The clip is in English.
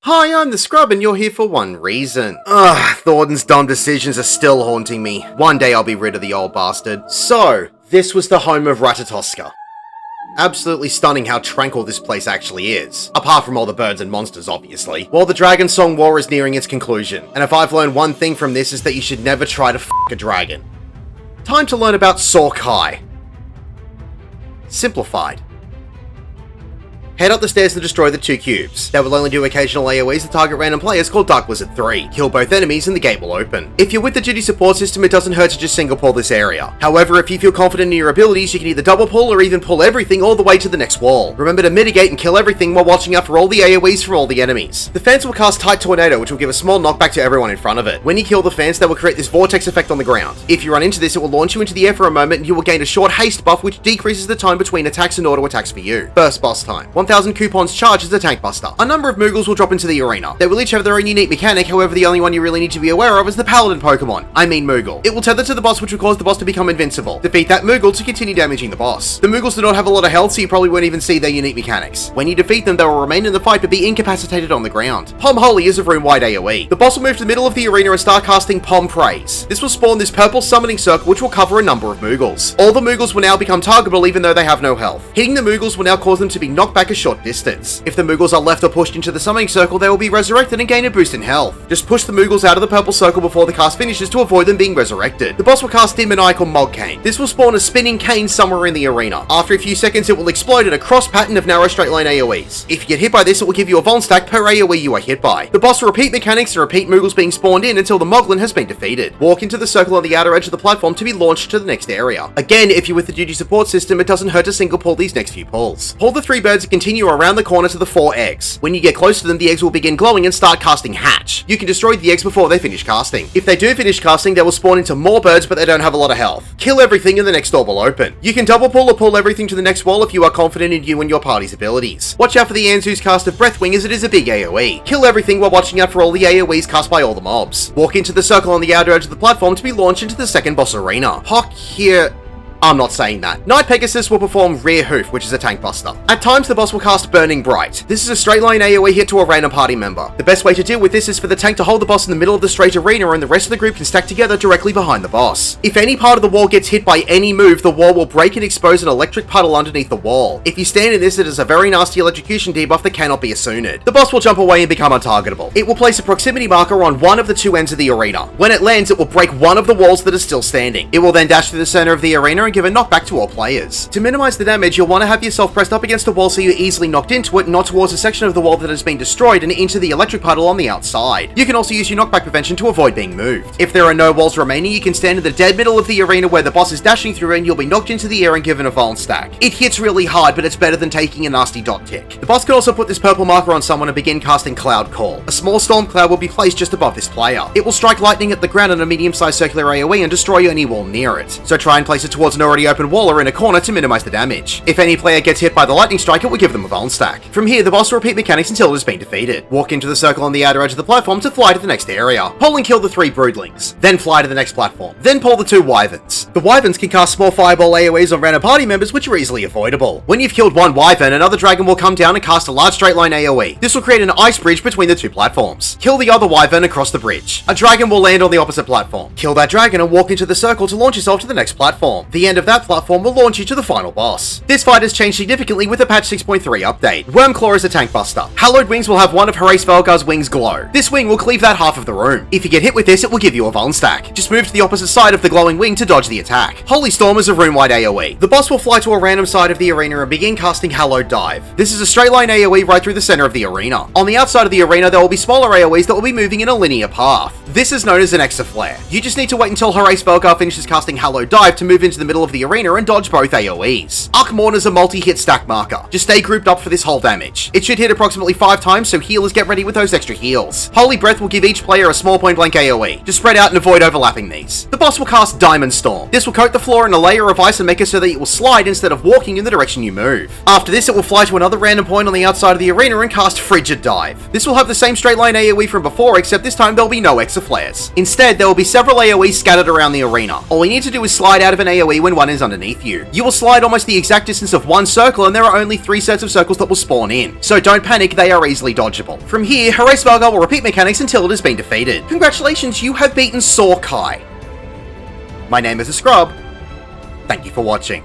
Hi, I'm the Scrub and you're here for one reason. Thornton's dumb decisions are still haunting me. One day I'll be rid of the old bastard. So, this was the home of Ratatoska. Absolutely stunning how tranquil this place actually is. Apart from all the birds and monsters, obviously. While the Dragon Song War is nearing its conclusion, and if I've learned one thing from this is that you should never try to f*** a dragon. Time to learn about Sohr Khai. Simplified. Head up the stairs to destroy the 2 cubes. They will only do occasional AoEs to target random players called Dark Wizard 3. Kill both enemies and the gate will open. If you're with the duty support system, it doesn't hurt to just single pull this area. However, if you feel confident in your abilities, you can either double pull or even pull everything all the way to the next wall. Remember to mitigate and kill everything while watching out for all the AoEs for all the enemies. The fans will cast Tight Tornado, which will give a small knockback to everyone in front of it. When you kill the fans, they will create this vortex effect on the ground. If you run into this, it will launch you into the air for a moment and you will gain a short haste buff which decreases the time between attacks and auto attacks for you. First boss time. 1000 coupons charged as a tank buster. A number of Moogles will drop into the arena. They will each have their own unique mechanic, however the only one you really need to be aware of is the Paladin Pokemon. I mean Moogle. It will tether to the boss which will cause the boss to become invincible. Defeat that Moogle to continue damaging the boss. The Moogles do not have a lot of health, so you probably won't even see their unique mechanics. When you defeat them, they will remain in the fight but be incapacitated on the ground. Pom Holy is a room-wide AoE. The boss will move to the middle of the arena and start casting Pom Praise. This will spawn this purple summoning circle which will cover a number of Moogles. All the Moogles will now become targetable even though they have no health. Hitting the Moogles will now cause them to be knocked back a short distance. If the Moogles are left or pushed into the summoning circle, they will be resurrected and gain a boost in health. Just push the Moogles out of the purple circle before the cast finishes to avoid them being resurrected. The boss will cast Demoniacal Mogcane. This will spawn a spinning cane somewhere in the arena. After a few seconds, it will explode in a cross pattern of narrow straight line AoEs. If you get hit by this, it will give you a Vuln stack per AoE you are hit by. The boss will repeat mechanics to repeat Moogles being spawned in until the Moglin has been defeated. Walk into the circle on the outer edge of the platform to be launched to the next area. Again, if you're with the duty support system, it doesn't hurt to single pull these next few pulls. Pull the 3 birds and continue around the corner to the 4 eggs. When you get close to them, the eggs will begin glowing and start casting Hatch. You can destroy the eggs before they finish casting. If they do finish casting, they will spawn into more birds, but they don't have a lot of health. Kill everything and the next door will open. You can double pull or pull everything to the next wall if you are confident in you and your party's abilities. Watch out for the Anzu's cast of Breathwing as it is a big AoE. Kill everything while watching out for all the AoEs cast by all the mobs. Walk into the circle on the outer edge of the platform to be launched into the second boss arena. Hock here. I'm not saying that. Night Pegasus will perform Rear Hoof, which is a tank buster. At times, the boss will cast Burning Bright. This is a straight line AoE hit to a random party member. The best way to deal with this is for the tank to hold the boss in the middle of the straight arena and the rest of the group can stack together directly behind the boss. If any part of the wall gets hit by any move, the wall will break and expose an electric puddle underneath the wall. If you stand in this, it is a very nasty electrocution debuff that cannot be assumed. The boss will jump away and become untargetable. It will place a proximity marker on one of the 2 ends of the arena. When it lands, it will break one of the walls that is still standing. It will then dash through the center of the arena and give a knockback to all players. To minimize the damage, you'll want to have yourself pressed up against a wall so you're easily knocked into it, not towards a section of the wall that has been destroyed and into the electric puddle on the outside. You can also use your knockback prevention to avoid being moved. If there are no walls remaining, you can stand in the dead middle of the arena where the boss is dashing through and you'll be knocked into the air and given a Vuln stack. It hits really hard, but it's better than taking a nasty dot tick. The boss can also put this purple marker on someone and begin casting Cloud Call. A small storm cloud will be placed just above this player. It will strike lightning at the ground in a medium-sized circular AoE and destroy any wall near it. So try and place it towards an already open wall or in a corner to minimize the damage. If any player gets hit by the lightning strike, it will give them a Vuln stack. From here, the boss will repeat mechanics until it has been defeated. Walk into the circle on the outer edge of the platform to fly to the next area. Pull and kill the 3 broodlings. Then fly to the next platform. Then pull the 2 wyverns. The wyverns can cast small fireball AoEs on random party members which are easily avoidable. When you've killed one wyvern, another dragon will come down and cast a large straight line AoE. This will create an ice bridge between the 2 platforms. Kill the other wyvern and cross the bridge. A dragon will land on the opposite platform. Kill that dragon and walk into the circle to launch yourself to the next platform. The end of that platform will launch you to the final boss. This fight has changed significantly with the patch 6.3 update. Wormclaw is a tank buster. Hallowed Wings will have one of Horace Velgar's wings glow. This wing will cleave that half of the room. If you get hit with this, it will give you a Vuln stack. Just move to the opposite side of the glowing wing to dodge the attack. Holy Storm is a room-wide AoE. The boss will fly to a random side of the arena and begin casting Hallowed Dive. This is a straight line AoE right through the center of the arena. On the outside of the arena, there will be smaller AoEs that will be moving in a linear path. This is known as an Extra Flare. You just need to wait until Horace Velgar finishes casting Hallowed Dive to move into the middle of the arena and dodge both AoEs. Arkmorn is a multi-hit stack marker. Just stay grouped up for this whole damage. It should hit approximately 5 times, so healers get ready with those extra heals. Holy Breath will give each player a small point blank AoE. Just spread out and avoid overlapping these. The boss will cast Diamond Storm. This will coat the floor in a layer of ice and make it so that it will slide instead of walking in the direction you move. After this, it will fly to another random point on the outside of the arena and cast Frigid Dive. This will have the same straight line AoE from before, except this time there'll be no Extra Flares. Instead, there will be several AoEs scattered around the arena. All we need to do is slide out of an AoE when one is underneath you. You will slide almost the exact distance of one circle, and there are only 3 sets of circles that will spawn in. So don't panic, they are easily dodgeable. From here, Herace Vargar will repeat mechanics until it has been defeated. Congratulations, you have beaten Sohr Khai. My name is a Scrub. Thank you for watching.